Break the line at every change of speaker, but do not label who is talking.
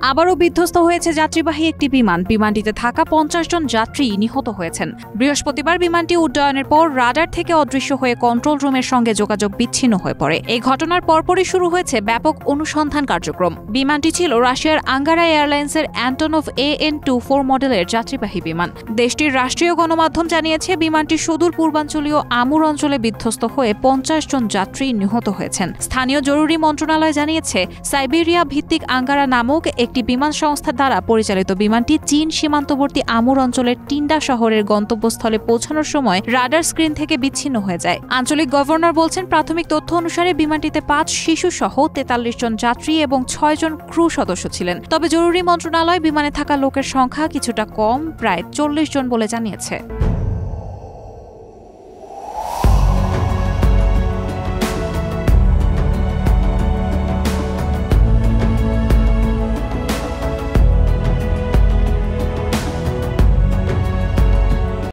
আবারও বিধ্বস্ত হয়েছে যাত্রীবাহী একটি বিমান। বিমানটিতে থাকা 50 জন যাত্রী নিহত হয়েছেন। বৃহস্পতিবার বিমানটি উড্ডয়নের পর রাডার থেকে অদৃশ্য হয়ে কন্ট্রোল রুমের সঙ্গে যোগাযোগ বিচ্ছিন্ন হয়ে পড়ে। এই ঘটনার পরপরই শুরু হয়েছে ব্যাপক অনুসন্ধান কার্যক্রম। বিমানটি ছিল রাশিয়ার আঙ্গারা এয়ারলাইন্সের অ্যান্টনভ AN-24 মডেলের যাত্রীবাহী বিমান। দেশটির রাষ্ট্রীয় গণমাধ্যম জানিয়েছে, বিমানটি সুদূর পূর্বাঞ্চলীয় আমুর অঞ্চলে বিধ্বস্ত হয়ে 50 জন যাত্রী নিহত হয়েছেন। স্থানীয় জরুরি মন্ত্রণালয় জানিয়েছে, সাইবেরিয়া ভিত্তিক আঙ্গারা নামক একটি বিমান সংস্থা দ্বারা পরিচালিত বিমানটি চীন সীমান্তবর্তী আমুর অঞ্চলের টিন্ডা শহরের গন্তব্যস্থলে পৌঁছানোর সময় রাডার স্ক্রিন থেকে বিচ্ছিন্ন হয়ে যায়। আঞ্চলিক গভর্নর বলছেন, প্রাথমিক তথ্য অনুসারে বিমানটিতে 5 শিশু সহ 43 জন যাত্রী এবং 6 জন ক্রু সদস্য ছিলেন। তবে জরুরি মন্ত্রণালয় বিমানে থাকা লোকের সংখ্যা কিছুটা কম, প্রায় 40 জন বলে জানিয়েছে।